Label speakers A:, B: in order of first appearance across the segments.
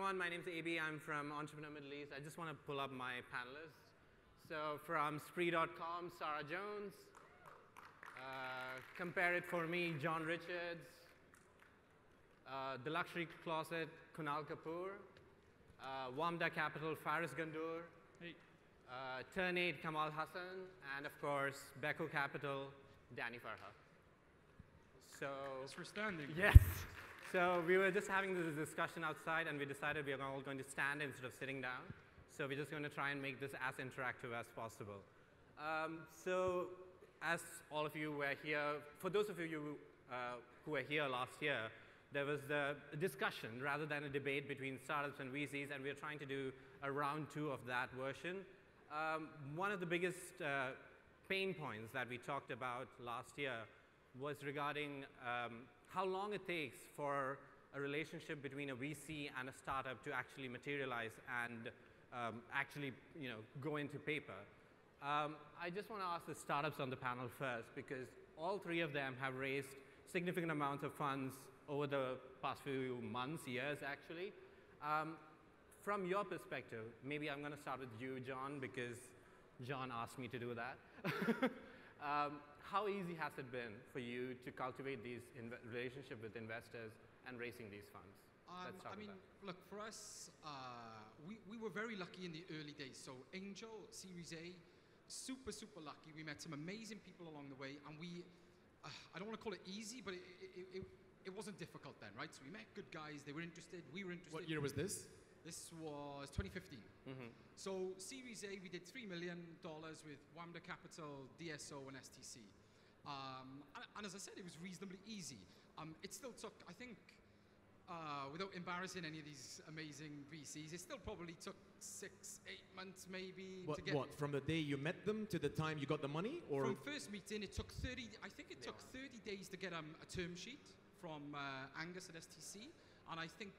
A: everyone. My name is AB. I'm from Entrepreneur Middle East. I just want to pull up my panelists. So from Spree.com, Sarah Jones. Compare It For Me, John Richards. The Luxury Closet, Kunal Kapoor. Wamda Capital, Faris Gandoor.
B: Hey.
A: Turn8, Kamal Hassan. And of course, Beko Capital, Danny Farha. So,
B: Thanks for standing.
A: yes. So we were just having this discussion outside, and we decided we are all going to stand instead of sitting down. So we're just going to try and make this as interactive as possible. So as all of you were here, for those of you who were here last year, there was the discussion rather than a debate between startups and VCs, and we're trying to do a round 2 of that version. One of the biggest pain points that we talked about last year was regarding how long it takes for a relationship between a VC and a startup to actually materialize and actually, go into paper. I just want to ask the startups on the panel first, because all 3 of them have raised significant amounts of funds over the past few months, years actually. From your perspective, maybe I'm going to start with you, John, because John asked me to do that. How easy has it been for you to cultivate these relationship with investors and raising these funds?
C: Look, for us, we were very lucky in the early days. So Angel, Series A, super, super lucky. We met some amazing people along the way, and I don't want to call it easy, but it wasn't difficult then, right? So we met good guys, they were interested, we were interested.
D: What year was this?
C: This was 2015. So Series A, we did $3 million with Wamda Capital, DSO, and STC. And as I said, it was reasonably easy. It still took, I think, without embarrassing any of these amazing VCs, it still probably took 6-8 months maybe to get...
D: What, from the day you met them to the time you got the money? Or
C: from first meeting, it took 30, I think it took 30 days to get a term sheet from Angus at STC. And I think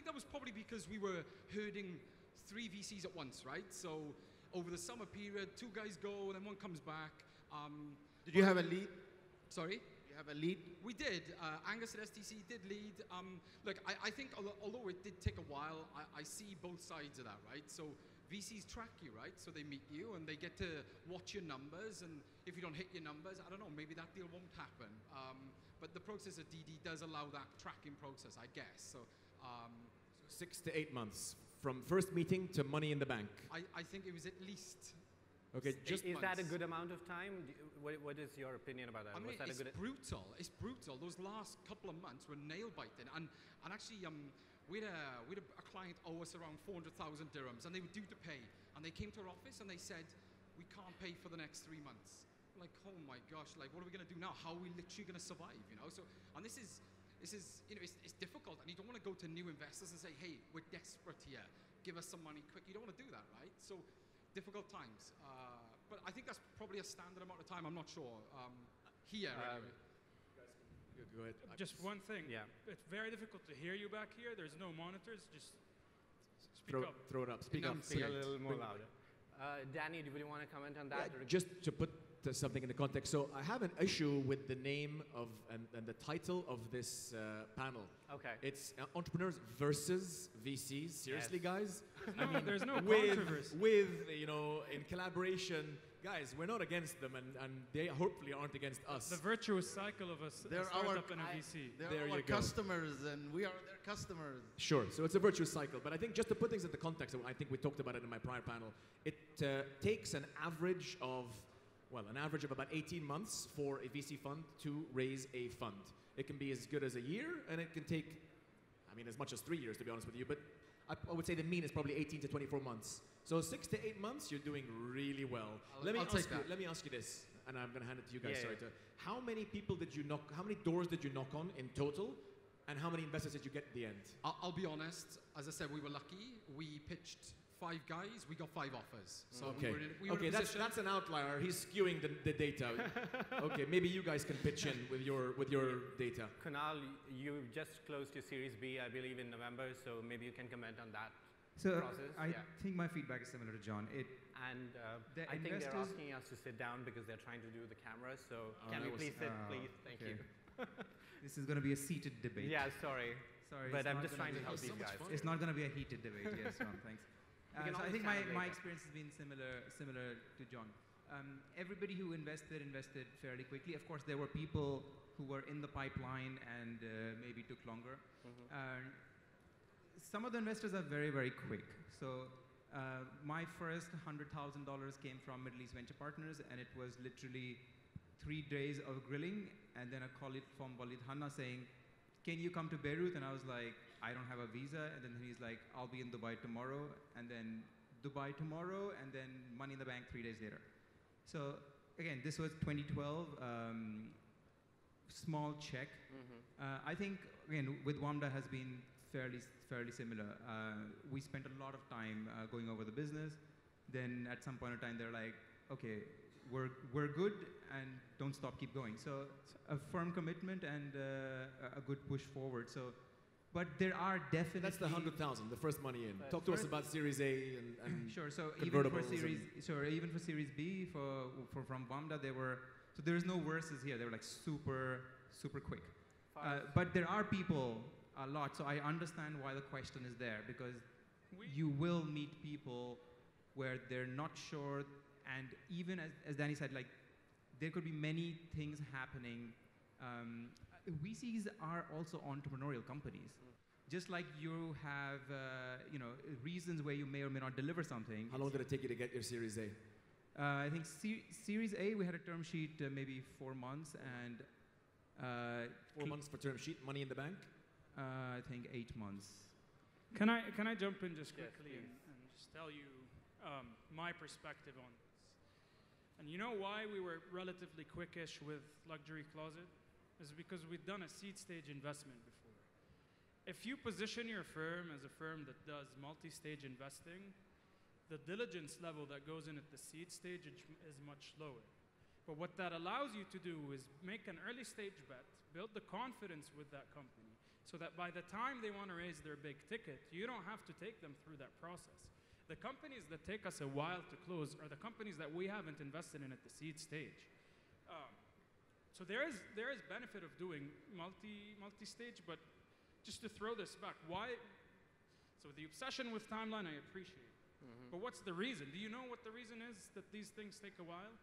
C: that was probably because we were herding 3 VCs at once, right? So over the summer period, 2 guys go, and then 1 comes back.
E: Did you have a lead?
C: Sorry?
E: You have a lead?
C: We did. Angus at STC did lead. Look, I think although it did take a while, I see both sides of that, right? So VCs track you, right? So they meet you and they get to watch your numbers, and if you don't hit your numbers, I don't know, maybe that deal won't happen. But the process of DD does allow that tracking process, I guess. So
D: 6 to 8 months from first meeting to money in the bank.
C: I think it was at least.
D: Okay,
A: is that a good amount of time? What is your opinion about that?
C: I mean, it's brutal. It's brutal. Those last couple of months were nail biting, and actually, we had a client owe us around 400,000 dirhams, and they were due to pay, and they came to our office and they said, we can't pay for the next 3 months. Like, oh my gosh, like, what are we going to do now? How are we literally going to survive, So, and this is, it's difficult, and you don't want to go to new investors and say, hey, we're desperate here, give us some money quick. You don't want to do that, right? So, difficult times. But I think that's probably a standard amount of time. I'm not sure. Here, anyway.
D: Go ahead.
B: Just one thing.
A: Yeah.
B: It's very difficult to hear you back here. There's no monitors. Just speak up.
D: Throw it up. Speak up.
A: Speak a little more louder. Danny, do you want to comment on that?
D: Yeah, just to put something in the context. So I have an issue with the name of and the title of this panel.
A: Okay.
D: It's entrepreneurs versus VCs. Seriously, guys?
B: No, there's no controversy.
D: In collaboration, guys, we're not against them, and they hopefully aren't against us.
B: The virtuous cycle of a startup and a VC.
E: They're our customers, and we are their customers.
D: Sure, so it's a virtuous cycle. But I think just to put things into context, I think we talked about it in my prior panel, it takes an average of about 18 months for a VC fund to raise a fund. It can be as good as a year, and it can take, as much as 3 years, to be honest with you. But I would say the mean is probably 18 to 24 months. So 6 to 8 months, you're doing really well. Let me ask you this, and I'm going to hand it to you guys. How many people did you knock? How many doors did you knock on in total? And how many investors did you get at the end?
C: I'll be honest. As I said, we were lucky. We pitched 5 guys, we got 5 offers. So
D: okay,
C: we were in
D: that's an outlier. He's skewing the data. Okay, maybe you guys can pitch in with your data.
A: Kunal, you just closed your Series B, I believe, in November, so maybe you can comment on that process.
F: I think my feedback is similar to John.
A: I think they're asking us to sit down because they're trying to do the cameras. So can we please sit, please? Thank you.
F: This is going to be a seated debate.
A: Yeah, sorry.
F: Sorry.
A: but
F: it's
A: I'm
F: not
A: just
F: gonna
A: trying to
F: be-
A: help
C: so
A: these
C: much
A: guys.
C: fun.
F: It's not going to be a heated debate. Yes, John. Thanks.
A: can
F: So I
A: always
F: think
A: stand
F: my
A: later.
F: experience has been similar to John. Everybody who invested fairly quickly. Of course, there were people who were in the pipeline and maybe took longer. Some of the investors are very, very quick. So my first $100,000 came from Middle East Venture Partners, and it was literally 3 days of grilling, and then a colleague from Walid Hanna saying, "Can you come to Beirut?" And I was like, "I don't have a visa." And then he's like, "I'll be in Dubai tomorrow," and then Dubai tomorrow, and then money in the bank 3 days later. So again, this was 2012. Small check. I think again with WAMDA has been fairly similar. We spent a lot of time going over the business. Then at some point in time, they're like, "Okay, we're good, and don't stop, keep going." So a firm commitment and a good push forward. So, but there are definitely
D: That's the 100,000, the first money in.
A: Right.
D: Talk to us about Series A and
F: Sure. So even for
D: convertibles
F: even for Series B from WAMDA, so there is no verses here. They were like super quick. But there are people a lot. So I understand why the question is there, because you will meet people where they're not sure, and even as Danny said, like there could be many things happening. VCs are also entrepreneurial companies. Just like you have, reasons where you may or may not deliver something.
D: How long did it take you to get your Series A?
F: I think Series A, we had a term sheet maybe 4 months, and
D: 4 months for term sheet, money in the bank?
F: I think 8 months.
B: Can I jump in just
A: Yes,
B: quickly
A: please.
B: and just tell you my perspective on this? And you know why we were relatively quickish with Luxury Closet? Is because we'd done a seed stage investment before. If you position your firm as a firm that does multi-stage investing, the diligence level that goes in at the seed stage is much lower. But what that allows you to do is make an early stage bet, build the confidence with that company, so that by the time they want to raise their big ticket, you don't have to take them through that process. The companies that take us a while to close are the companies that we haven't invested in at the seed stage. So there is benefit of doing multi-stage, but just to throw this back, why? So the obsession with timeline, I appreciate. But what's the reason? Do you know what the reason is that these things take a while?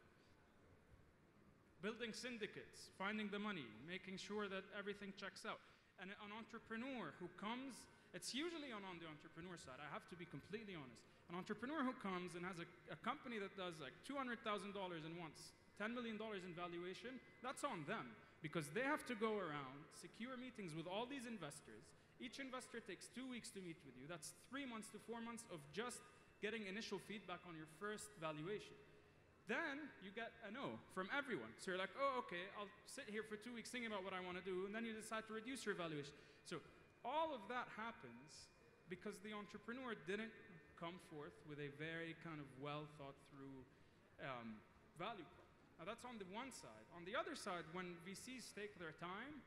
B: Building syndicates, finding the money, making sure that everything checks out. And an entrepreneur who comes, it's usually on the entrepreneur side, I have to be completely honest. An entrepreneur who comes and has a company that does like $200,000 and wants $10 million in valuation, that's on them. Because they have to go around, secure meetings with all these investors. Each investor takes 2 weeks to meet with you. That's 3 months to 4 months of just getting initial feedback on your first valuation. Then you get a no from everyone. So you're like, oh, okay, I'll sit here for 2 weeks thinking about what I want to do, and then you decide to reduce your valuation. So all of that happens because the entrepreneur didn't come forth with a very kind of well thought through value prop. Now that's on the one side. On the other side, when VCs take their time,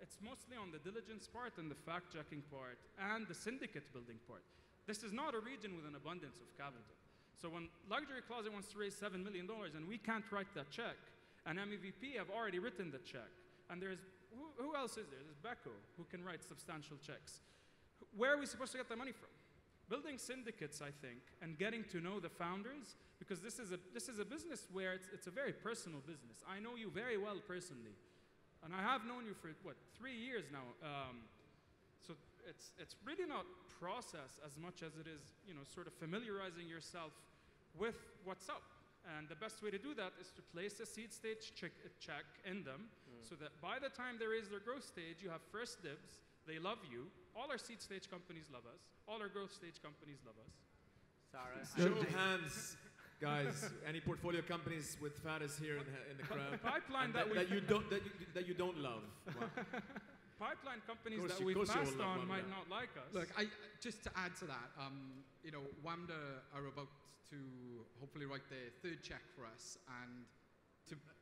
B: it's mostly on the diligence part and the fact-checking part and the syndicate building part. This is not a region with an abundance of capital. So when Luxury Closet wants to raise $7 million and we can't write that check, and MEVP have already written the check, and there's, who else is there? There's Beko, who can write substantial checks. Where are we supposed to get the money from? Building syndicates, I think, and getting to know the founders, because this is a business where it's a very personal business. I know you very well personally, and I have known you for, 3 years now. So it's really not process as much as it is, sort of familiarizing yourself with what's up. And the best way to do that is to place a seed stage check in them, so that by the time they raise their growth stage, you have first dibs. They love you. All our seed stage companies love us. All our growth stage companies love us.
A: Sarah.
D: Show of hands, guys. Any portfolio companies with Faris here in the crowd?
B: Pipeline
D: And that you don't love. Wow.
B: Pipeline companies
D: Of course
B: that
D: you-
B: we've
D: of course you
B: passed
D: will love
B: on
D: Wamda.
B: might not like us.
C: Look, just to add to that, WAMDA are about to hopefully write their third check for us, and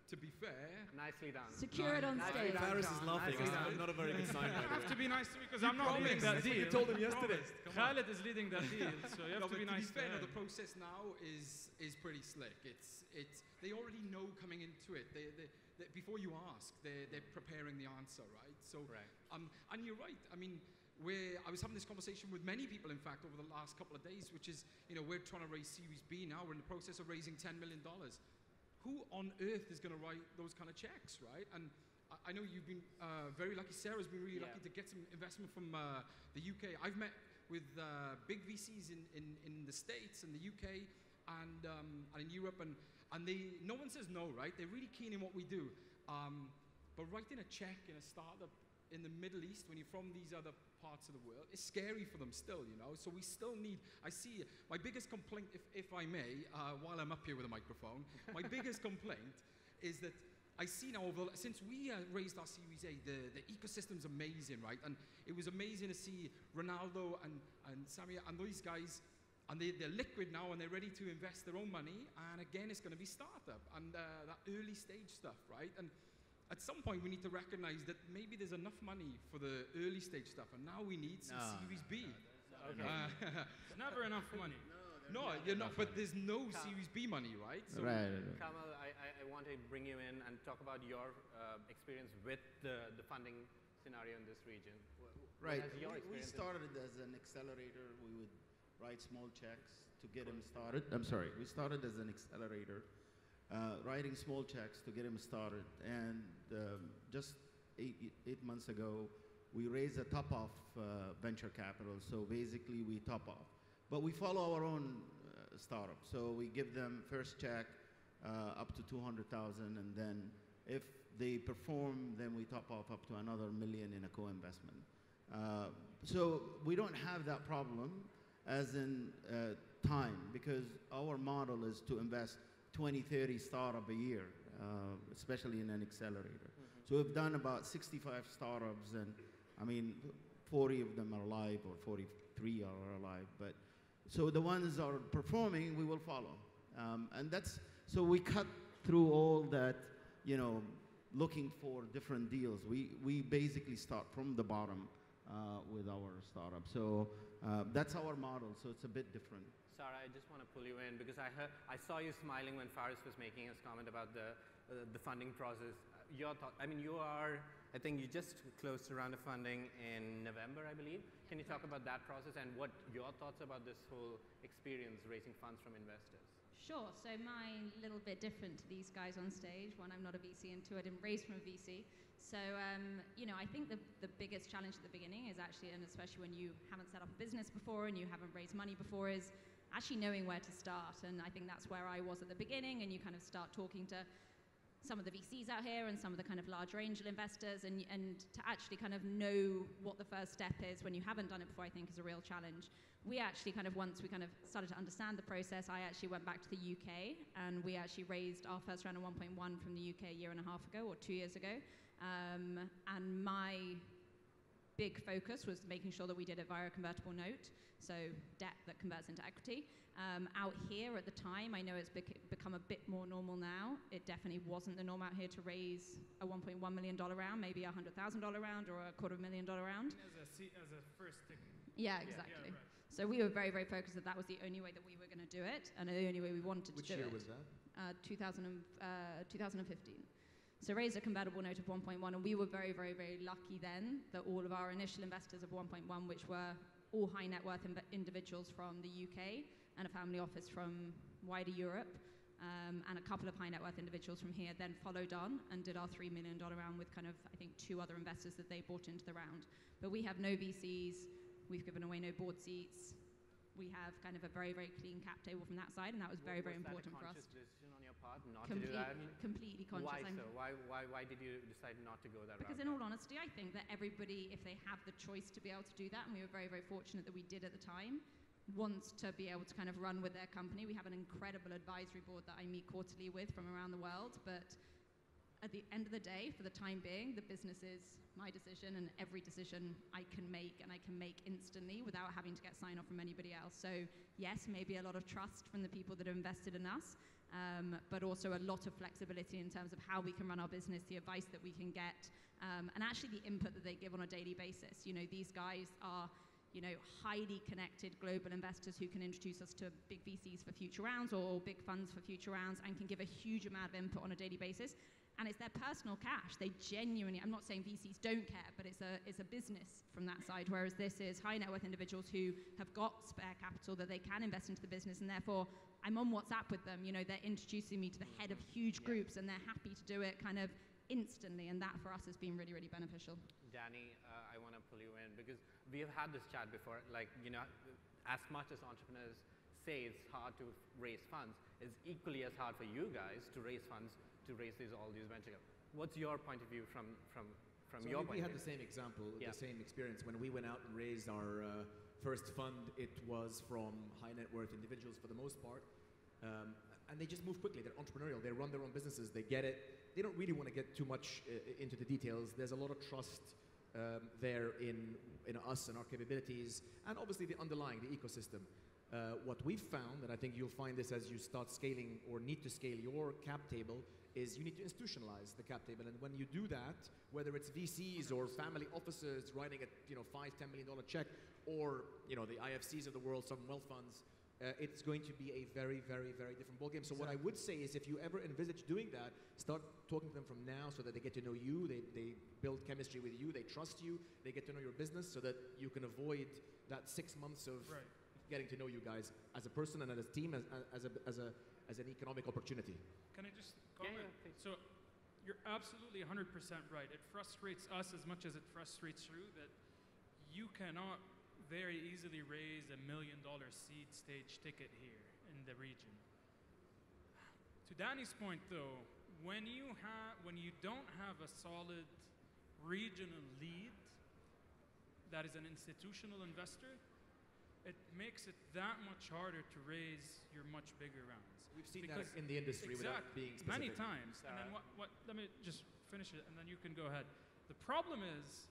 C: to be fair,
A: Nicely done.
G: Secure it on
A: Nicely
G: stage.
A: done.
D: Faris is laughing.
A: Nicely
D: It's
A: done.
D: not a very good sign, by
B: You
D: the
B: have
D: way.
B: to be nice to me because I'm not leading that
D: That's what
B: deal.
D: you told him yesterday.
B: Khaled is leading that deal, so you have
C: no,
B: to
C: but
B: be nice
C: to be fair,
B: to
C: no,
B: him.
C: the process now is pretty slick. They already know coming into it. They before you ask, they're preparing the answer, right? So
A: Right.
C: and you're right. I mean, where I was having this conversation with many people, in fact, over the last couple of days, which is, we're trying to raise Series B now. We're in the process of raising $10 million. Who on earth is going to write those kind of checks, right? And I know you've been very lucky. Sarah's been really lucky to get some investment from the UK. I've met with big VCs in the States and the UK and in Europe, and no one says no, right? They're really keen in what we do. But writing a check in a startup in the Middle East, when you're from these other parts of the world, it's scary for them still, So we still need, I see, my biggest complaint, if I may, while I'm up here with a microphone, my biggest complaint is that I see now, since we raised our Series A, the ecosystem's amazing, right? And it was amazing to see Ronaldo and Samia and these guys, and they're liquid now and they're ready to invest their own money. And again, it's going to be startup and that early stage stuff, right? And at some point, we need to recognize that maybe there's enough money for the early stage stuff, and now we need some Series B.
B: There's never enough money.
C: No, you're not, but there's no Series B money, right? So
E: Right.
A: Kamal, I want to bring you in and talk about your experience with the funding scenario in this region.
E: Right.
A: What has your
E: We
A: experience
E: started as an accelerator. We would write small checks to get him started. I'm sorry. We started as an accelerator, writing small checks to get him started. And just eight months ago, we raised a top-off venture capital. So basically, we top off. But we follow our own startup. So we give them first check up to 200,000, and then if they perform, then we top off up to another $1 million in a co-investment. So we don't have that problem as in time, because our model is to invest 20, 30 startup a year, especially in an accelerator. So we've done about 65 startups, and I mean, 40 of them are alive, or 43 are alive. But so the ones are performing, we will follow. And so we cut through all that, looking for different deals. We basically start from the bottom with our startup. So that's our model, so it's a bit different.
A: Sarah, I just want to pull you in because I saw you smiling when Faris was making his comment about the funding process. Your thought, I think you just closed a round of funding in November, I believe. Can you talk about that process and what your thoughts about this whole experience raising funds from investors?
G: Sure, so mine a little bit different to these guys on stage. One, I'm not a VC, and two, I didn't raise from a VC. So, I think the biggest challenge at the beginning is actually, and especially when you haven't set up a business before and you haven't raised money before, is actually knowing where to start. And I think that's where I was at the beginning, and you kind of start talking to some of the VCs out here and some of the kind of larger angel investors, and to actually kind of know what the first step is when you haven't done it before, I think is a real challenge. We actually once we started to understand the process, I actually went back to the UK, and we actually raised our first round of 1.1 from the UK a year and a half ago, or 2 years ago. And my big focus was making sure that we did it via a convertible note, so debt that converts into equity. Out here at the time, I know it's become a bit more normal now. It definitely wasn't the norm out here to raise a $1.1 million round, maybe a $100,000 round or a $250,000 round.
B: As a first ticket.
G: Yeah, exactly.
B: Yeah, right.
G: So we were very, very focused that was the only way that we were going to do it, and the only way we wanted to do it.
D: Which year was that?
G: 2015. So raised a convertible note of 1.1, and we were very, very, very lucky then that all of our initial investors of 1.1, which were all high net worth individuals from the UK and a family office from wider Europe, and a couple of high net worth individuals from here, then followed on and did our $3 million round with I think 2 other investors that they brought into the round. But we have no VCs, we've given away no board seats, we have kind of a very, very clean cap table from that side, and that was very, very important for us.
A: Was that a conscious decision on your part not to do that?
G: Completely conscious.
A: Why so? Why did you decide not to go that route?
G: Because in all honesty, I think that everybody, if they have the choice to be able to do that, and we were very, very fortunate that we did at the time, wants to be able to kind of run with their company. We have an incredible advisory board that I meet quarterly with from around the world, but at the end of the day, for the time being, the business is my decision, and every decision I can make, and I can make instantly without having to get sign off from anybody else. So yes, maybe a lot of trust from the people that have invested in us, but also a lot of flexibility in terms of how we can run our business, the advice that we can get, and actually the input that they give on a daily basis. These guys are highly connected global investors who can introduce us to big VCs for future rounds or big funds for future rounds, and can give a huge amount of input on a daily basis. and it's their personal cash. They genuinely, I'm not saying VCs don't care, but it's a business from that side, whereas this is high net worth individuals who have got spare capital that they can invest into the business, and therefore I'm on WhatsApp with them. You know, they're introducing me to the head of huge groups, and they're happy to do it kind of instantly, and that for us has been really, really beneficial.
A: Danny, I want to pull you in because we have had this chat before. Like, you know, as much as entrepreneurs say it's hard to raise funds, it's equally as hard for you guys to raise funds to raise all these venture capital. What's your point of view from your point of view?
D: We had the same example, the same experience. When we went out and raised our first fund, it was from high net worth individuals for the most part. And they just move quickly. They're entrepreneurial. They run their own businesses. They get it. They don't really want to get too much into the details. There's a lot of trust there in us and our capabilities, and obviously the underlying, the ecosystem. What we've found, and I think you'll find this as you start scaling or need to scale your cap table, is you need to institutionalize the cap table. And when you do that, whether it's VCs or family offices writing a $5-10 million check, or the IFCs of the world, some wealth funds, it's going to be a very, very, very different ballgame. So what I would say is if you ever envisage doing that, start talking to them from now so that they get to know you, they build chemistry with you, they trust you, they get to know your business so that you can avoid that 6 months of getting to know you guys as a person and as a team, as an economic opportunity.
B: Can I just comment? So you're absolutely 100% right. It frustrates us as much as it frustrates you that you cannot very easily raise $1 million seed stage ticket here in the region. To Danny's point though, when you don't have a solid regional lead that is an institutional investor, it makes it that much harder to raise your much bigger rounds.
D: We've seen that in the industry without being specific.
B: Many times. And then let me just finish it and then you can go ahead. The problem is,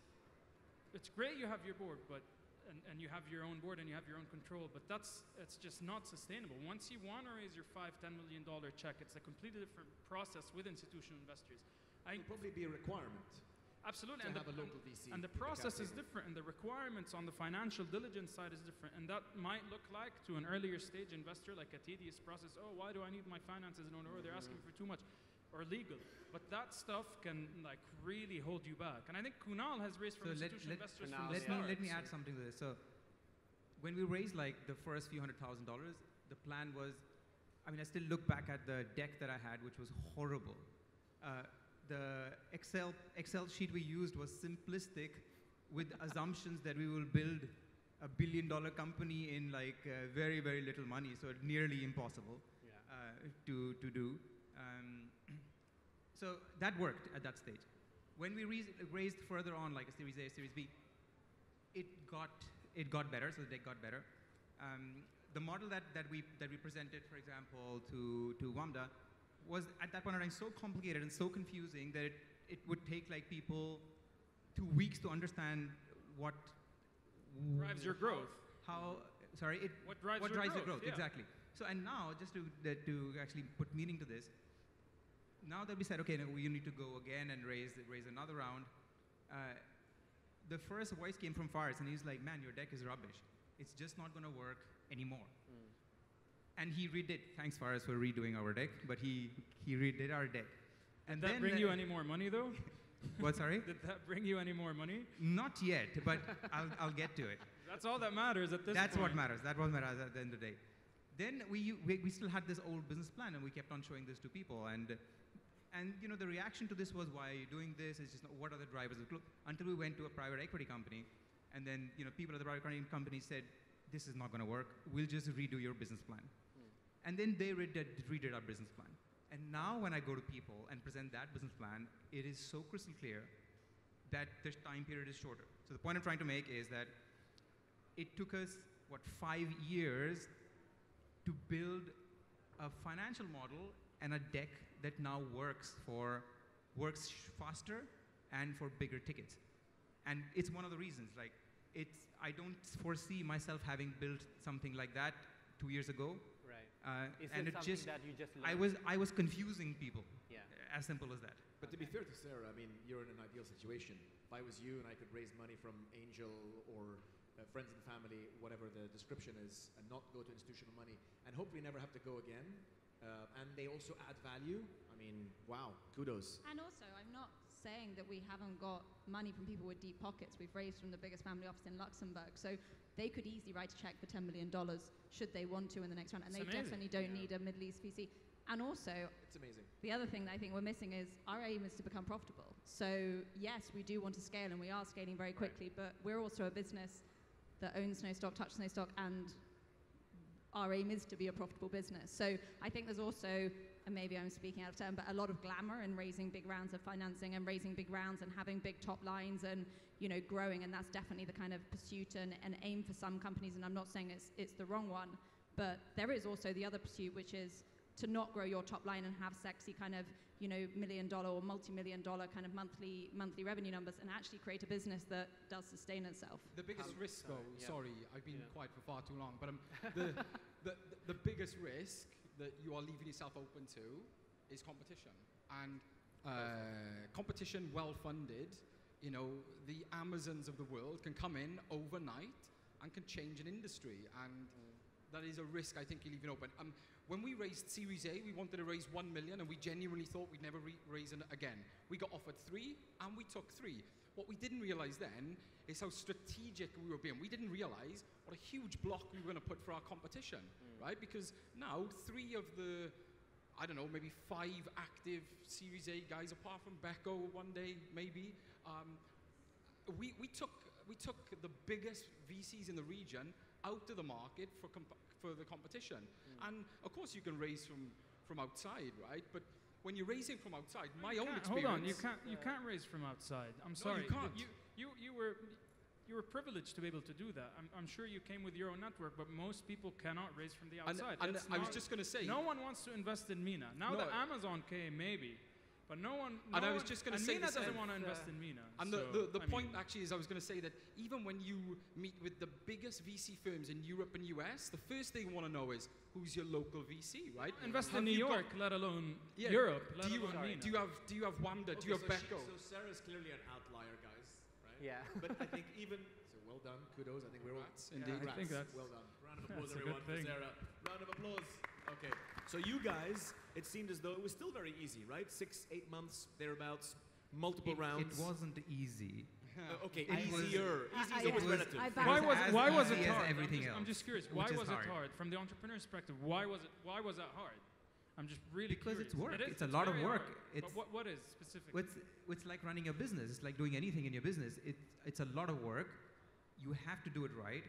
B: it's great you have your board, but and you have your own board and you have your own control, but it's just not sustainable. Once you want to raise your $5-10 million check, it's a completely different process with institutional investors.
D: It'll probably be a requirement.
B: Absolutely.
D: To have a local VC.
B: And the process is different, and the requirements on the financial diligence side is different. And that might look like, to an earlier stage investor, like a tedious process. Oh, why do I need my finances in order? Or they're asking for too much, or legal. But that stuff can really hold you back. And I think Kunal has raised from institutional investors from the start.
F: Let me add something to this. So when we raised the first few $100,000, the plan was, I still look back at the deck that I had, which was horrible. The Excel sheet we used was simplistic with assumptions that we will build a $1 billion company in very, very little money, so it's nearly impossible to do. So that worked at that stage. When we raised further on, like a Series A, Series B, it got better, so the deck got better. The model that we presented, for example, to WAMDA, was at that point in time so complicated and so confusing that it would take people 2 weeks to understand what
B: drives your growth.
F: What drives your growth?
B: Yeah.
F: Exactly. So and now just to actually put meaning to this, now that we said okay, you need to go again and raise another round, the first voice came from Faris and he's like, man, your deck is rubbish. It's just not going to work anymore. And he redid. Thanks, Faris, for redoing our deck. But he redid our deck. And
B: Did that bring you any more money, though?
F: What? Sorry?
B: Did that bring you any more money?
F: Not yet, but I'll get to it.
B: That's all that matters at this point.
F: That's what matters. That what matters at the end of the day. Then we still had this old business plan, and we kept on showing this to people. And the reaction to this was, why are you doing this? It's just what are the drivers? Until we went to a private equity company, and then people at the private equity company said, this is not going to work. We'll just redo your business plan. And then they redid our business plan. And now when I go to people and present that business plan, it is so crystal clear that the time period is shorter. So the point I'm trying to make is that it took us, 5 years to build a financial model and a deck that now works faster and for bigger tickets. And it's one of the reasons, I don't foresee myself having built something like that 2 years ago. And it just,
A: that you just learned?
F: I was confusing people.
A: Yeah.
F: As simple as that.
D: But to be fair to Sarah, you're in an ideal situation. If I was you and I could raise money from angel or friends and family, whatever the description is, and not go to institutional money, and hopefully never have to go again, and they also add value. I mean, wow, kudos.
G: And also, I'm not saying that we haven't got money from people with deep pockets. We've raised from the biggest family office in Luxembourg. So they could easily write a check for $10 million should they want to in the next round. And
B: It's
G: they
B: amazing.
G: definitely don't need a Middle East VC. And also,
D: It's amazing.
G: the other thing that I think we're missing is our aim is to become profitable. So yes, we do want to scale, and we are scaling very quickly, but we're also a business that owns Snowstock, touches Snowstock, and our aim is to be a profitable business. So I think there's also, and maybe I'm speaking out of turn, but a lot of glamour in raising big rounds of financing and raising big rounds and having big top lines and, you know, growing. And that's definitely the kind of pursuit and aim for some companies. And I'm not saying it's the wrong one, but there is also the other pursuit, which is to not grow your top line and have sexy kind of, you know, $1 million or multi-million-dollar kind of monthly revenue numbers, and actually create a business that does sustain itself.
C: The biggest risk, though,
A: yeah.
C: sorry, I've been quiet for far too long, but the biggest risk that you are leaving yourself open to is competition. And competition well-funded, you know, the Amazons of the world can come in overnight and can change an industry. And that is a risk I think you're leaving open. When we raised Series A, we wanted to raise 1 million, and we genuinely thought we'd never raise it again. We got offered 3, and we took 3. What we didn't realize then is how strategic we were being. We didn't realize what a huge block we were going to put for our competition, right? Because now 3 of the, I don't know, maybe 5 active Series A guys, apart from Becco one day, maybe, we took the biggest VCs in the region out of the market for the competition. And of course you can raise from outside, right? But when you're raising from outside, my own experience...
B: Hold on, you can't raise from outside. I'm sorry.
C: you can't.
B: You were privileged to be able to do that. I'm sure you came with your own network, but most people cannot raise from the outside.
C: And I was just going to say...
B: No one wants to invest in MENA. Now that Amazon came, maybe. But no one...
C: And I was just going to say...
B: MENA doesn't want to invest in MENA.
C: And the point actually is I was going to say that even when you meet with the biggest VC firms in Europe and US, the first thing you want to know is who's your local VC, right?
B: Invest
C: Have
B: in New
C: you
B: York,
C: got-
B: let alone
C: Yeah,
B: Europe, let
C: do you,
B: alone MENA.
C: do you have Wanda? Do you have Becco?
D: So Sarah's clearly an outlier, guys, right?
A: Yeah.
D: But I think even, so well done, kudos. I think we're all...
C: Congrats, indeed.
B: I think that's-
D: Well done. Round of
B: that's
D: applause,
B: a good
D: everyone, for
B: thing.
D: Sarah. Round of applause. Okay. So you guys, it seemed as though it was still very easy, right? 6-8 months, thereabouts, multiple rounds.
F: It wasn't easy.
D: Okay,
F: It was-
D: easier. Easy is
G: I-
D: always
G: it was-
D: relative.
G: I
B: Why
G: back-
B: was
F: as
B: why was
F: easy
B: it
F: as
B: hard?
F: everything
B: I'm just
F: else,
B: curious.
F: which
B: Why
F: is
B: was it
F: hard.
B: hard from the entrepreneur's perspective? Why was that hard? I'm just really
F: Because
B: curious.
F: it's work.
B: It is,
F: It's a lot of
B: very
F: work.
B: hard.
F: It's-
B: But what is specifically?
F: It's like running a business. It's like doing anything in your business. It's a lot of work. You have to do it right.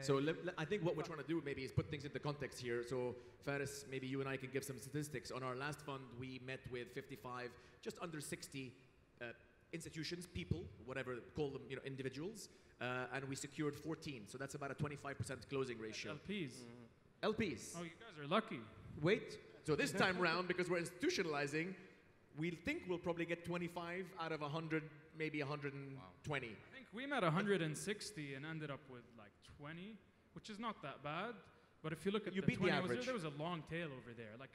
D: So I think what we're trying to do maybe is put things into context here. So Faris, maybe you and I can give some statistics. On our last fund, we met with 55, just under 60 institutions, people, whatever, call them, you know, individuals, and we secured 14. So that's about a 25% closing ratio.
B: LPs.
D: LPs.
B: Oh, you guys are lucky.
D: Wait. So this time round, because we're institutionalizing, we think we'll probably get 25 out of 100, maybe 120.
B: I think we met 160 and ended up with like 20, which is not that bad. But if you look at
D: You
B: the
D: beat the
B: 20,
D: average.
B: there was a long tail over there. Like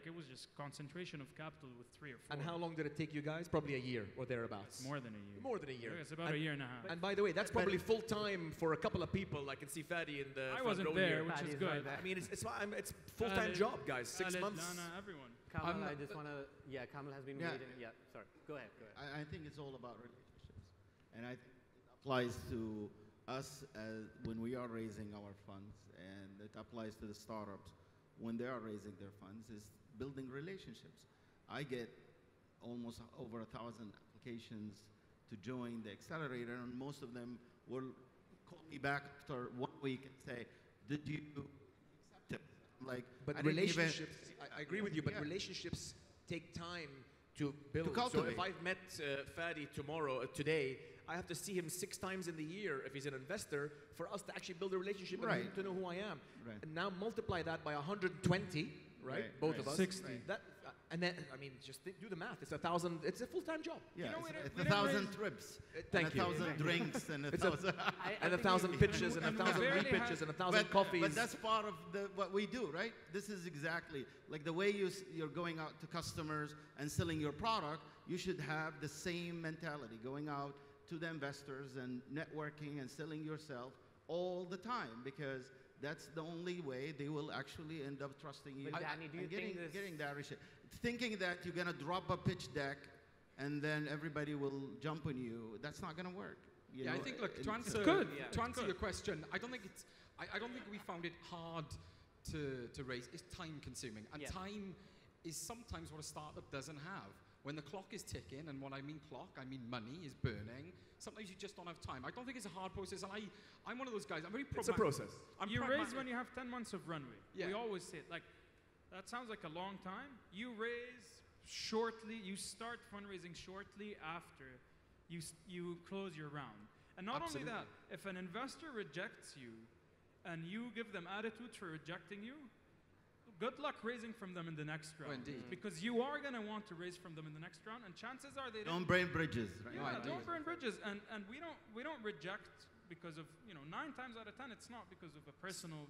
B: it was just concentration of capital with 3 or 4.
D: And how long did it take you guys? Probably a year or thereabouts.
B: More than a year.
D: More than a year.
B: Yeah, it's about a year and a half.
D: And by the way, that's probably full time for a couple of people. I can see Fadi in the
B: I
D: front
B: wasn't
D: row
B: there,
D: here.
B: which
A: Fadi
B: is
A: is
B: good.
A: right there.
D: I mean, it's full time
B: Khaled,
D: job, guys. 6
B: Khaled,
D: months.
B: Lana, everyone.
A: Kamal, I just want to, Kamal has been
E: Yeah.
A: waiting. Yeah, sorry. Go ahead.
E: I think it's all about relationships. And I think it applies to us when we are raising our funds, and it applies to the startups when they are raising their funds, is building relationships. I get almost over 1,000 applications to join the accelerator, and most of them will call me back after 1 week and say, did you accept it? Like,
D: But
E: I didn't even-
D: relationships, I agree with you, but
E: Yeah.
D: relationships take time to build. So
E: cultivate.
D: if I've met Fadi today, I have to see him 6 times in the year if he's an investor for us to actually build a relationship and
E: Right.
D: him to know who I am.
E: Right.
D: And now multiply that by 120, right?
E: Right,
D: Both
E: right.
D: of us.
B: 60.
D: That, and then, I mean, just do the math. It's 1,000. It's a full-time job.
E: Yeah,
B: know,
E: it's,
B: we didn't-
E: it's
B: we
E: a
B: didn't
E: 1,000
B: raise-
E: trips,
D: Thank
E: and
D: you.
E: 1,000 drinks, and a
D: It's a-
E: 1,000.
D: And 1,000 pitches and
B: and we
D: 1,000
B: barely
D: repitches
B: had-
D: and 1,000 coffees.
E: But that's part of what we do, right? This is exactly like the way you're going out to customers and selling your product. You should have the same mentality, going out to the investors and networking and selling yourself all the time, because that's the only way they will actually end up trusting you.
A: But Danny, do you
E: and
A: think
E: getting,
A: this-
E: getting that thinking that you're going to drop a pitch deck and then everybody will jump on you, that's not going to work. You know?
C: I think, look, to answer, your question, I don't think we found it hard to raise. It's time consuming. And time is sometimes what a startup doesn't have. When the clock is ticking, and when I mean clock, I mean money is burning, sometimes you just don't have time. I don't think it's a hard process, and I'm one of those guys, I'm very pragmatic.
D: It's a process.
B: You raise when you have 10 months of runway.
C: Yeah.
B: We always say it, like, that sounds like a long time. You raise shortly, you start fundraising shortly after you close your round. And not only that, if an investor rejects you and you give them attitudes for rejecting you, good luck raising from them in the next round.
C: Oh, indeed.
B: Because you are going to want to raise from them in the next round, and chances are they
E: don't burn bridges. Right?
B: Yeah, don't burn bridges. And we don't reject because of, 9 times out of 10 it's not because of a personal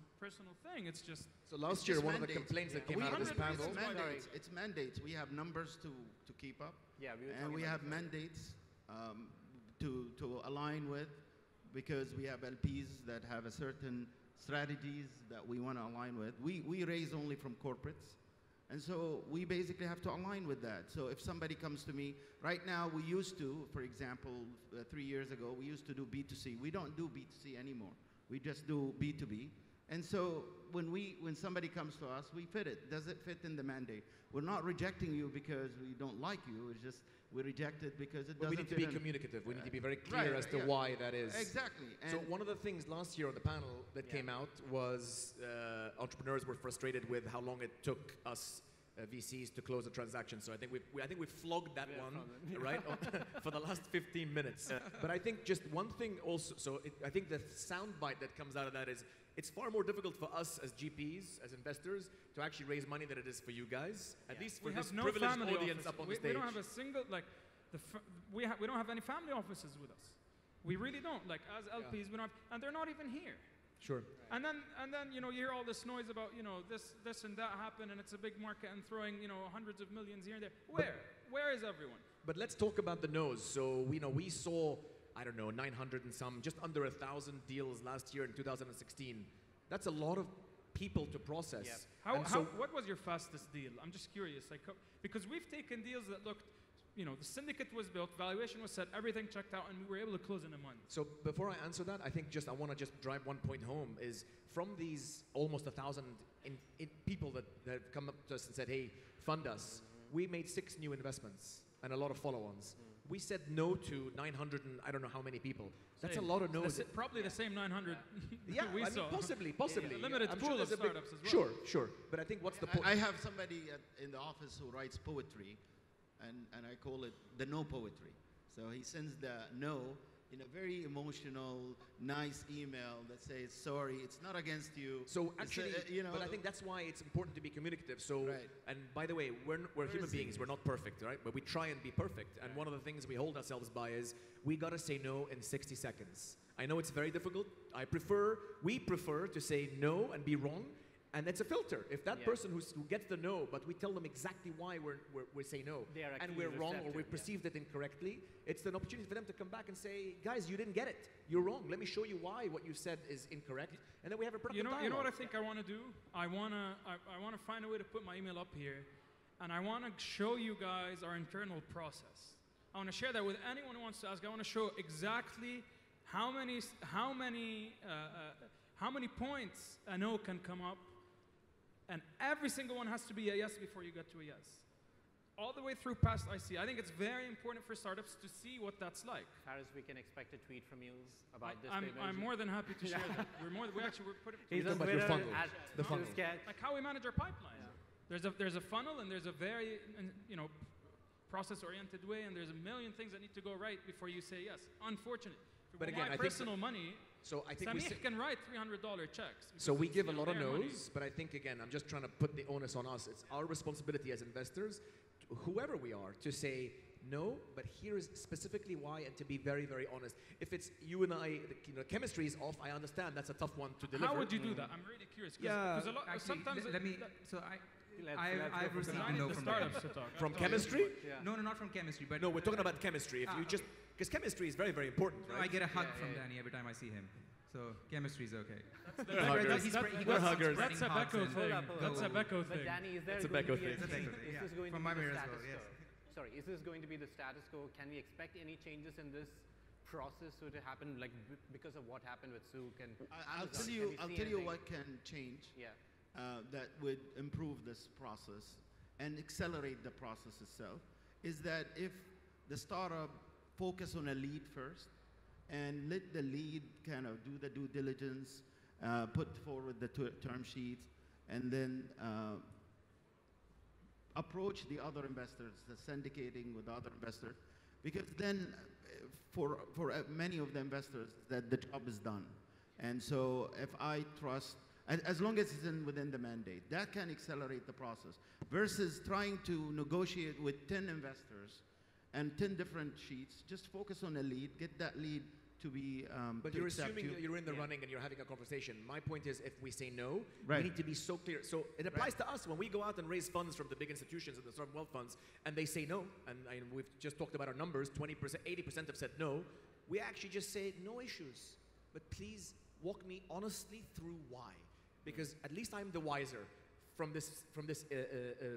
B: thing. It's just.
D: So last year, one of the complaints that came out of this panel.
E: It's mandates. We have numbers to keep up.
A: Yeah,
E: and we have mandates to align with, because we have LPs that have a certain strategies that we want to align with. We raise only from corporates, and so we basically have to align with that. So if somebody comes to me, right now we used to, for example, 3 years ago, we used to do B2C. We don't do B2C anymore. We just do B2B. And so when somebody comes to us, we fit it. Does it fit in the mandate? We're not rejecting you because we don't like you. It's just we reject it because it doesn't.
D: We need to be communicative. We need to be very clear as to why that is.
E: Exactly.
D: So one of the things last year on the panel that came out was entrepreneurs were frustrated with how long it took us VCs to close a transaction. So I think we've flogged that one right for the last 15 minutes. But I think just one thing also. So I think the soundbite that comes out of that is it's far more difficult for us as GPs, as investors, to actually raise money than it is for you guys. At least for this privileged audience up on the stage.
B: We don't have a single we don't have any family offices with us. We really don't. Like as LPs, we don't have, and they're not even here.
D: Sure.
B: And then you hear all this noise about this and that happened, and it's a big market and throwing hundreds of millions here and there. Where is everyone?
D: But let's talk about the no's. So we saw, I don't know, 900 and some, just under 1,000 deals last year in 2016. That's a lot of people to process.
B: Yeah. What was your fastest deal? I'm just curious, because we've taken deals that looked, the syndicate was built, valuation was set, everything checked out, and we were able to close in a month.
D: So before I answer that, I think I want to just drive one point home, is from these almost 1,000 people that have come up to us and said, hey, fund us, we made 6 new investments and a lot of follow-ons. We said no to 900 and I don't know how many people. That's a lot of no's.
B: Probably the same 900
D: we saw. Possibly.
B: Yeah, limited pool of startups as well.
D: Sure. But I think what's the point?
E: I have somebody in the office who writes poetry, and I call it the no poetry. So he sends the no in a very emotional, nice email that says, sorry, it's not against you.
D: So actually, but I think that's why it's important to be communicative. So, and by the way, we're human beings, we're not perfect, right? But we try and be perfect. And one of the things we hold ourselves by is we gotta say no in 60 seconds. I know it's very difficult. We prefer to say no and be wrong. And it's a filter. If that person who gets the no, but we tell them exactly why we say no, and we're wrong or we perceived it incorrectly, it's an opportunity for them to come back and say, guys, you didn't get it. You're wrong. Let me show you why what you said is incorrect. And then we have a productive dialogue.
B: You know what I think I want to do? I want to find a way to put my email up here, and I want to show you guys our internal process. I want to share that with anyone who wants to ask. I want to show exactly how many points a no can come up. And every single one has to be a yes before you get to a yes. All the way through past IC. I think it's very important for startups to see what that's like.
A: Faris, we can expect a tweet from you about this.
B: I'm more than happy to share that. We're putting
D: about your funnel. The funnel.
B: Like how we manage our pipeline. Yeah. There's a funnel, and there's a very process-oriented way, and there's a million things that need to go right before you say yes. Unfortunately.
D: But again, I
B: personal money.
D: So I think
B: Samir can write $300 checks.
D: So we give a lot of no's, but I think again, I'm just trying to put the onus on us. It's our responsibility as investors, whoever we are, to say no, but here is specifically why, and to be very, very honest. If it's you and I, chemistry is off, I understand that's a tough one to deliver.
B: How would you do that? I'm really curious. Sometimes
F: I've received a no from
B: startups to talk.
D: From chemistry?
F: Yeah. No, not from chemistry. But
D: no, we're talking about chemistry. If you just because chemistry is very, very important.
F: Right? I get a hug from Danny every time I see him. So chemistry is okay.
D: We're huggers. We're huggers.
B: That's a Beko thing. That's a Beko
A: But
B: thing.
A: Danny, is there
D: It's a
A: going to
D: Beko
A: be a
D: thing.
A: change?
F: Yeah.
A: Is this going
F: From
A: to
F: my
A: be the
F: mirror as
A: status
F: well, yes.
A: quo? Sorry, is this going to be the status quo? Can we expect any changes in this process to happen, like because of what happened with Souk and
E: I'll
A: Amazon?
E: tell you.
A: Can
E: I'll
A: see
E: tell you
A: anything?
E: what can change.
A: Yeah.
E: That would improve this process and accelerate the process itself is that if the startup focus on a lead first and let the lead kind of do the due diligence, put forward the term sheets, and then approach the other investors, the syndicating with other investors, because then for many of the investors that the job is done. And so if I trust, as long as it's within the mandate, that can accelerate the process versus trying to negotiate with 10 investors and 10 different sheets. Just focus on a lead, get that lead to be
D: But
E: to
D: you're
E: accept
D: assuming
E: you.
D: that you're in the running and you're having a conversation. My point is, if we say no,
E: Right.
D: we need to be so clear. So it applies to us when we go out and raise funds from the big institutions and the sovereign wealth funds, and they say no. And we've just talked about our numbers. 20%, 80% have said no. We actually just say no issues, but please walk me honestly through why, because at least I'm the wiser from this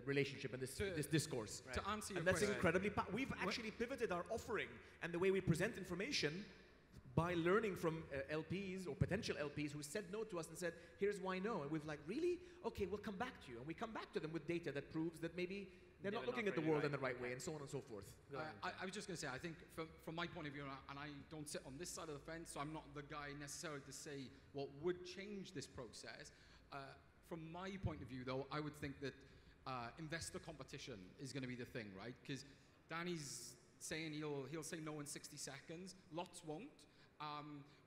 D: relationship and this discourse.
C: To answer your
D: And that's
C: question,
D: incredibly we've actually pivoted our offering and the way we present information by learning from LPs or potential LPs who said no to us and said, here's why no. And we've like, really? Okay, we'll come back to you. And we come back to them with data that proves that maybe they're not looking at the world in the right way, and so on and so forth.
C: I was just going to say, I think from my point of view, and I don't sit on this side of the fence, so I'm not the guy necessarily to say what would change this process. From my point of view, though, I would think that investor competition is going to be the thing, right? Because Danny's saying he'll say no in 60 seconds. Lots won't.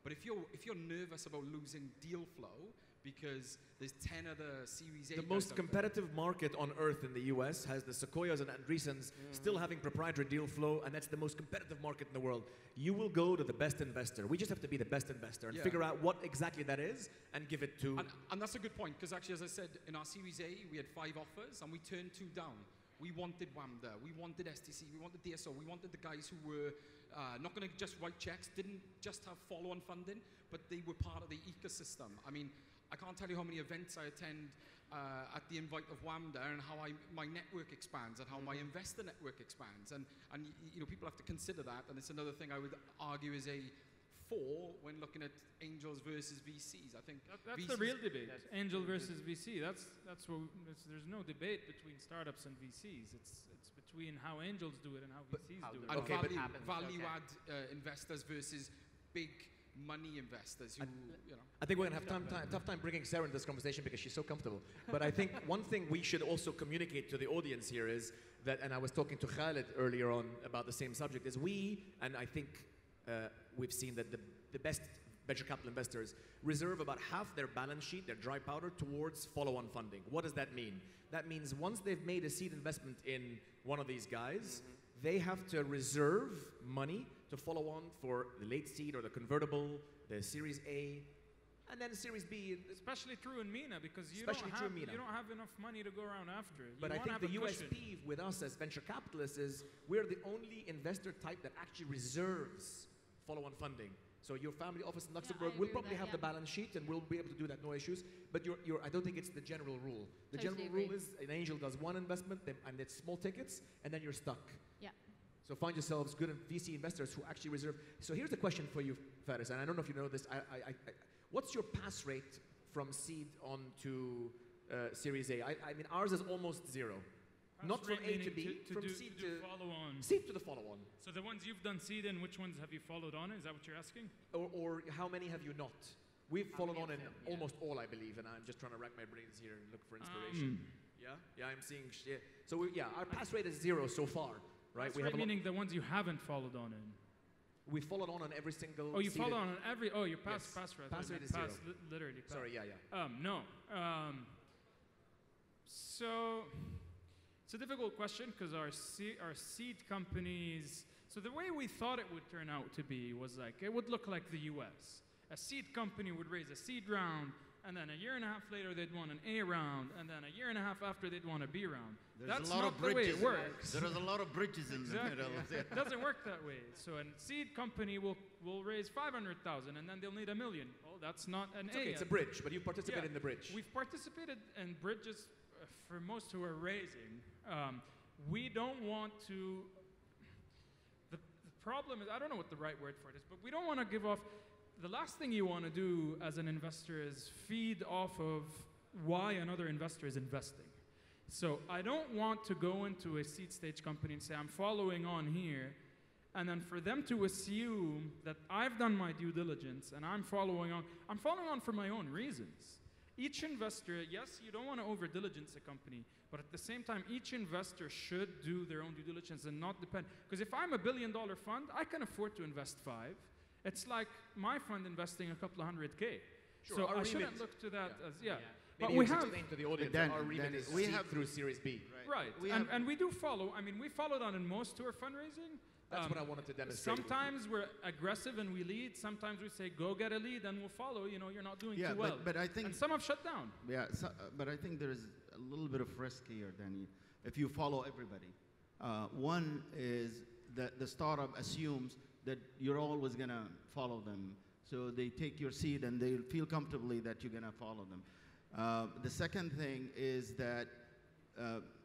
C: But if you're nervous about losing deal flow because there's 10 other Series A
D: The
C: guys
D: most
C: out
D: competitive market on earth in the US has the Sequoias and Andreessens still having proprietary deal flow, and that's the most competitive market in the world. You will go to the best investor. We just have to be the best investor and
C: Yeah.
D: figure out what exactly that is and give it to.
C: And that's a good point, because actually, as I said, in our Series A, we had 5 offers, and we turned 2 down. We wanted WAMDA, we wanted STC, we wanted DSO, we wanted the guys who were not going to just write checks, didn't just have follow-on funding, but they were part of the ecosystem. I mean, I can't tell you how many events I attend at the invite of WAMDA and how my network expands and how my investor network expands. And you know, people have to consider that, and it's another thing I would argue is a for when looking at angels versus VCs. I think
B: That's
C: VCs
B: the real debate. Angel versus VC. That's what. There's no debate between startups and VCs. It's between how angels do it and how VCs do it.
C: and
D: Okay, but
C: value add investors versus big money investors who, you know.
D: I think we're going to have tough time bringing Sarah into this conversation because she's so comfortable. But I think one thing we should also communicate to the audience here is that, and I was talking to Khaled earlier on about the same subject, is and I think we've seen that the best venture capital investors reserve about half their balance sheet, their dry powder, towards follow-on funding. What does that mean? That means once they've made a seed investment in one of these guys, they have to reserve money to follow on for the late seed or the convertible, the Series A, and then Series B.
B: Especially true in MENA, because you
D: Especially true in MENA.
B: you don't have enough money to go around after it.
D: But
B: You
D: I
B: wanna
D: think the
B: have a cushion.
D: USP with us as venture capitalists is we're the only investor type that actually reserves follow-on funding. So your family office in Luxembourg will
G: agree with
D: probably
G: that,
D: have the
G: yeah.
D: balance sheet and we'll be able to do that, no issues. But I don't think it's the general rule. The
G: Totally
D: general rule
G: agree.
D: is an angel does one investment and it's small tickets and then you're stuck.
G: Yeah.
D: So find yourselves good VC investors who actually reserve. So here's the question for you, Faris, and I don't know if you know this. What's your pass rate from seed on to Series A? I mean, ours is almost zero. Not from A to B, from seed
B: to
D: to
B: follow on.
D: seed to the follow-on.
B: So the ones you've done seed in, which ones have you followed on? Is that what you're asking?
D: Or how many have you not? We've followed on in
A: many have failed?
D: almost all, I believe, and I'm just trying to rack my brains here and look for inspiration. Yeah, I'm seeing. So our pass rate is zero so far, right?
B: That's
D: We
B: right,
D: have
B: meaning the ones you haven't followed on in.
D: we followed on every single.
B: Oh, you
D: seeded-
B: follow on every. Oh, your pass
D: Yes.
B: pass rate.
D: Pass
B: I
D: rate
B: meant
D: is zero.
B: literally. Pass.
D: Sorry, yeah.
B: No. So it's a difficult question because our seed companies. So the way we thought it would turn out to be was like it would look like the U.S. A seed company would raise a seed round, and then a year and a half later they'd want an A round, and then a year and a half after they'd want a B round.
E: There's
B: That's
E: a lot
B: not
E: of
B: the way
E: bridges.
B: it works.
E: There is a lot of bridges in
B: Exactly.
E: the middle.
B: Yeah. It doesn't work that way. So a seed company will raise 500,000 and then they'll need $1 million. Oh, that's not an
D: It's
B: A.
D: okay, it's a bridge, but you participate
B: Yeah.
D: in the bridge.
B: We've participated in bridges for most who are raising. We don't want to. The problem is, I don't know what the right word for it is, but we don't want to give off. The last thing you want to do as an investor is feed off of why another investor is investing. So I don't want to go into a seed stage company and say, I'm following on here, and then for them to assume that I've done my due diligence and I'm following on for my own reasons. Each investor, yes, you don't want to over diligence a company, but at the same time, each investor should do their own due diligence and not depend. Because if I'm $1 billion fund, I can afford to invest 5. It's like my fund investing a couple of $100K.
D: Sure,
B: So
D: our
B: I
D: remit-
B: shouldn't look to that as, yeah.
D: Maybe
B: But
D: you
B: we
D: should
B: have,
D: explain to the audience
E: then-
D: that our remit
E: then
D: is
E: we
D: seed
E: have-
D: through Series B.
B: right,
E: We
B: and we do follow, I mean, we followed on in most who are fundraising.
D: That's what I wanted to demonstrate.
B: Sometimes we're aggressive and we lead. Sometimes we say, go get a lead and we'll follow. You know, you're not doing
E: Yeah,
B: too well.
E: but I think
B: And some have shut down.
E: yeah, but I think there is a little bit of risk here, Danny, if you follow everybody. One is that the startup assumes that you're always gonna follow them, so they take your seed and they feel comfortably that you're gonna follow them. The second thing is that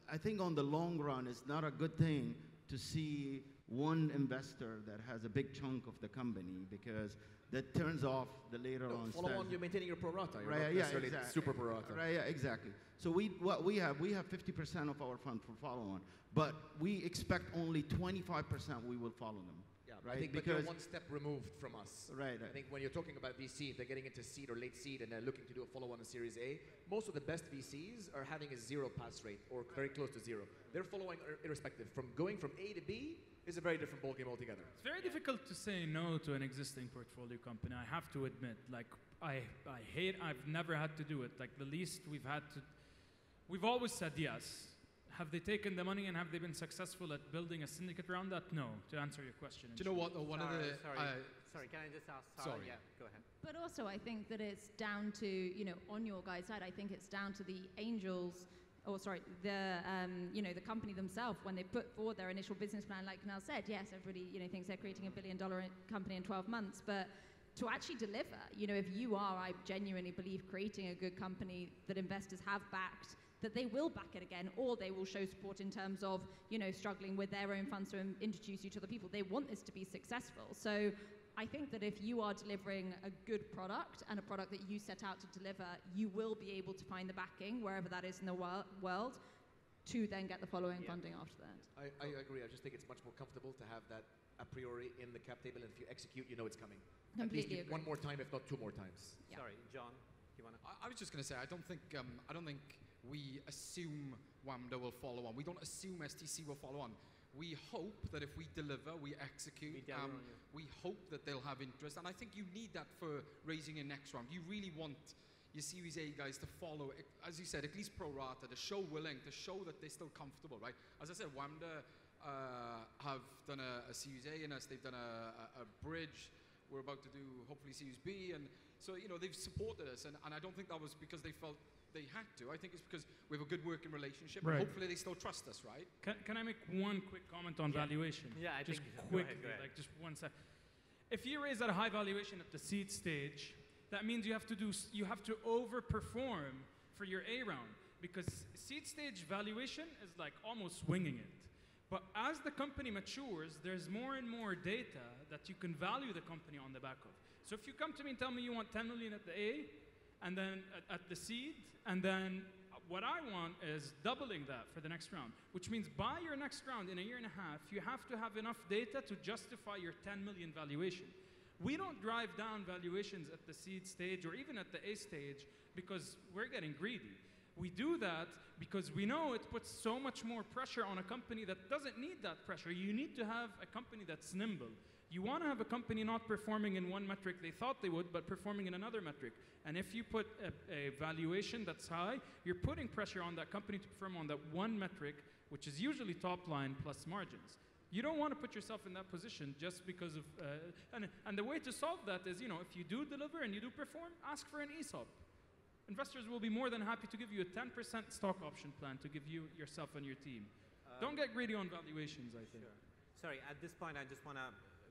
E: I think on the long run, it's not a good thing to see one investor that has a big chunk of the company, because that turns off the later on
D: Follow
E: strategy.
D: on, you're maintaining your pro rata. You're
E: Right,
D: not
E: yeah,
D: necessarily
E: exactly.
D: super pro rata.
E: Right, yeah, exactly. So we have 50% of our fund for follow-on, but we expect only 25% we will follow them.
D: Yeah,
E: Right,
D: I think but you're
E: because-
D: one step removed from us.
E: Right,
D: I think when you're talking about VC, if they're getting into seed or late seed and they're looking to do a follow-on in Series A, most of the best VCs are having a 0 pass rate or very close to 0. They're following irrespective. From going from A to B is a very different ballgame altogether.
B: It's very difficult to say no to an existing portfolio company. I have to admit, like, I've never had to do it. Like, the least we've always said yes. Have they taken the money and have they been successful at building a syndicate around that? No, to answer your question.
C: Do you know what, though? One of the...
A: Sorry, can I just ask Sarah?
C: Sorry.
A: Yeah, go ahead.
G: But also, I think that it's down to, you know, on your guys' side, I think it's down to the angels, or sorry, the, you know, the company themselves, when they put forward their initial business plan, like Nell said, yes, everybody, you know, thinks they're creating $1 billion company in 12 months, but to actually deliver, you know, if you are, I genuinely believe, creating a good company that investors have backed, that they will back it again, or they will show support in terms of, you know, struggling with their own funds to introduce you to other people. They want this to be successful. So I think that if you are delivering a good product and a product that you set out to deliver, you will be able to find the backing, wherever that is in the world, to then get the following funding after that.
D: I agree. I just think it's much more comfortable to have that a priori in the cap table, and if you execute, you know it's coming.
G: Completely
D: At least one more time, if not 2 more times.
G: Yeah.
A: Sorry, John, you want to?
C: I was just going to say, I don't think we assume WAMDA will follow on. We don't assume STC will follow on. We hope that if we deliver, we execute, we hope that they'll have interest. And I think you need that for raising a next round. You really want your Series A guys to follow, as you said, at least pro rata, to show willing, to show that they're still comfortable, right? As I said, WAMDA have done a Series A in us, they've done a bridge. We're about to do, hopefully, Series B. And so, you know, they've supported us. And I don't think that was because they felt they had to. I think it's because we have a good working relationship.
B: Right.
C: And hopefully they still trust us, right?
B: Can I make one quick comment on valuation?
A: Yeah, I
B: just
A: think so.
B: quickly,
A: Go ahead.
B: like just 1 sec. If you raise at a high valuation at the seed stage, that means you have to overperform for your A round, because seed stage valuation is like almost winging it. But as the company matures, there's more and more data that you can value the company on the back of. So if you come to me and tell me you want 10 million at the A, and then at the seed, and then what I want is doubling that for the next round, which means by your next round in a year and a half, you have to have enough data to justify your 10 million valuation. We don't drive down valuations at the seed stage or even at the A stage because we're getting greedy. We do that because we know it puts so much more pressure on a company that doesn't need that pressure. You need to have a company that's nimble. You want to have a company not performing in one metric they thought they would, but performing in another metric. And if you put a valuation that's high, you're putting pressure on that company to perform on that one metric, which is usually top line plus margins. You don't want to put yourself in that position just because of, and the way to solve that is, you know, if you do deliver and you do perform, ask for an ESOP. investors will be more than happy to give you a 10% stock option plan to give you yourself and your team. Don't get greedy on valuations, I think.
A: Sure. Sorry, at this point, I just want to,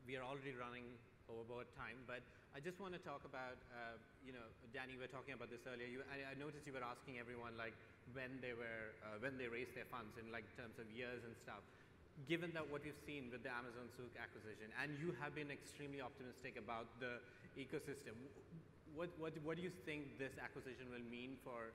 A: we are already running overboard time, but I just want to talk about, Danny, we were talking about this earlier. I noticed you were asking everyone like when they raised their funds in like terms of years and stuff. Given that what we've seen with the Amazon Souk acquisition, and you have been extremely optimistic about the ecosystem, what do you think this acquisition will mean for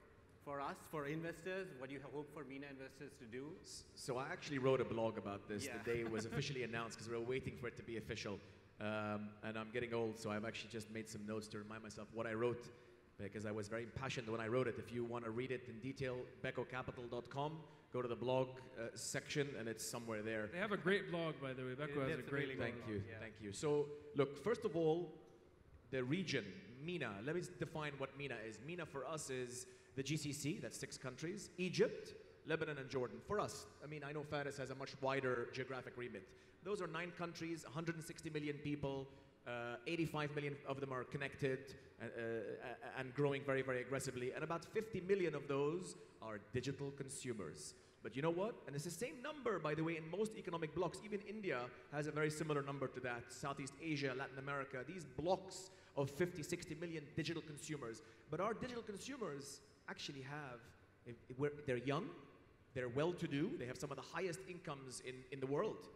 A: us, for investors? What do you hope for MENA investors to do?
D: So I actually wrote a blog about this
A: Yeah.
D: the day it was officially announced because we were waiting for it to be official. And I'm getting old, so I've actually just made some notes to remind myself what I wrote because I was very impassioned when I wrote it. If you want to read it in detail, becocapital.com, go to the blog section and it's somewhere there.
B: They have a great blog, by the way. Beko has a great
A: really
B: blog.
A: good
D: Thank you,
A: Yeah.
D: thank you. So look, first of all, the region, MENA. Let me define what MENA is. MENA for us is the GCC, that's 6 countries, Egypt, Lebanon, and Jordan. For us, I mean, I know Faris has a much wider geographic remit. Those are 9 countries, 160 million people, 85 million of them are connected and growing very, very aggressively. And about 50 million of those are digital consumers. But you know what? And it's the same number, by the way, in most economic blocks. Even India has a very similar number to that. Southeast Asia, Latin America, these blocks of 50, 60 million digital consumers. But our digital consumers actually they're young, they're well-to-do, they have some of the highest incomes in the world.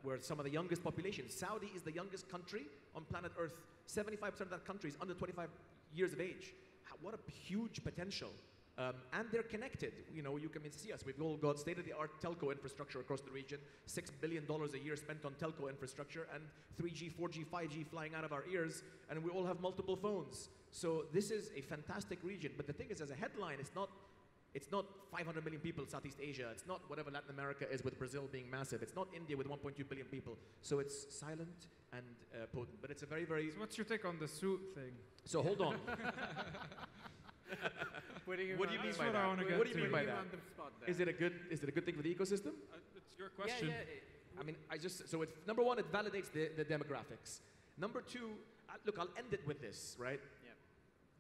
D: We're some of the youngest populations. Saudi is the youngest country on planet Earth. 75% of that country is under 25 years of age. What a huge potential. And they're connected. You know, you can see us. We've all got state-of-the-art telco infrastructure across the region. $6 billion a year spent on telco infrastructure and 3G, 4G, 5G flying out of our ears. And we all have multiple phones. So this is a fantastic region. But the thing is, as a headline, it's not 500 million people in Southeast Asia. It's not whatever Latin America is with Brazil being massive. It's not India with 1.2 billion people. So it's silent and potent. But it's a very, very...
B: So what's your take on the suit thing?
D: So hold on.
A: What do you
B: mean by that?
D: What do you mean by that?
A: On the spot there?
D: Is it a good thing for the ecosystem?
B: It's your question.
A: Yeah.
D: I mean, so it's, number one, it validates the demographics. Number two, look, I'll end it with this, right?
A: Yeah.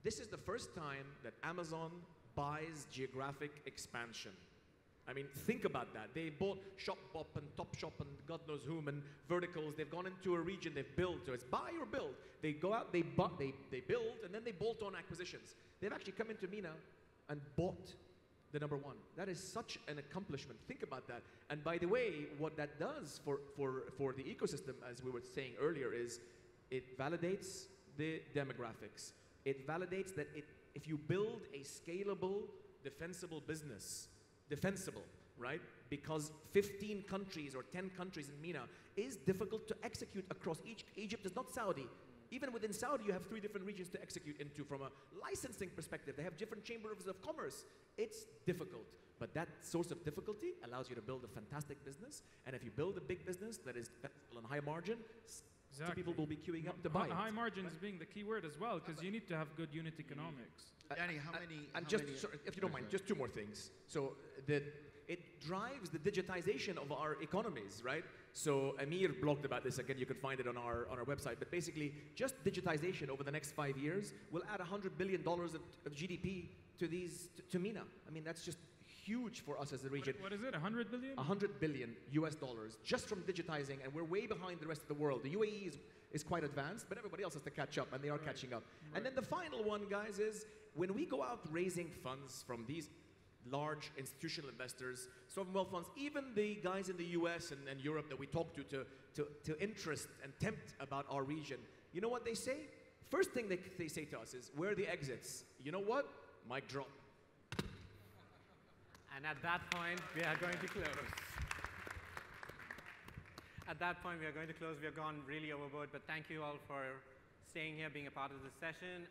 D: This is the first time that Amazon buys geographic expansion. I mean, think about that. They bought Shopbop and Topshop and God knows whom and verticals. They've gone into a region, they've built. So it's buy or build. They go out, they build, and then they bolt on acquisitions. They've actually come into MENA and bought the number one. That is such an accomplishment. Think about that. And by the way, what that does for the ecosystem, as we were saying earlier, is it validates the demographics. It validates that if you build a scalable, defensible business, defensible, right? Because 15 countries or 10 countries in MENA is difficult to execute across each. Egypt is not Saudi. Even within Saudi, you have 3 different regions to execute into from a licensing perspective. They have different chambers of commerce. It's difficult. But that source of difficulty allows you to build a fantastic business. And if you build a big business that is on high margin,
B: Exactly.
D: people will be queuing up to buy it.
B: High margins being the key word as well, because you need to have good unit economics.
E: Danny, how many?
D: Sorry, if you don't mind, just 2 more things. So it drives the digitization of our economies, right? So Amir blogged about this. Again, you can find it on our website. But basically, just digitization over the next 5 years will add $100 billion of GDP to MENA. I mean, that's just huge for us as a region.
B: What is it, 100 billion?
D: 100 billion US dollars just from digitizing, and we're way behind the rest of the world. The UAE is quite advanced, but everybody else has to catch up, and they are catching up. Right. And then the final one, guys, is when we go out raising funds from these large institutional investors, sovereign wealth funds, even the guys in the US and Europe that we talk to interest and tempt about our region, you know what they say? First thing they say to us is, where are the exits? You know what? Mic drop.
A: And at that point, we are going to close. At that point, we are going to close. We have gone really overboard, but thank you all for staying here, being a part of this session.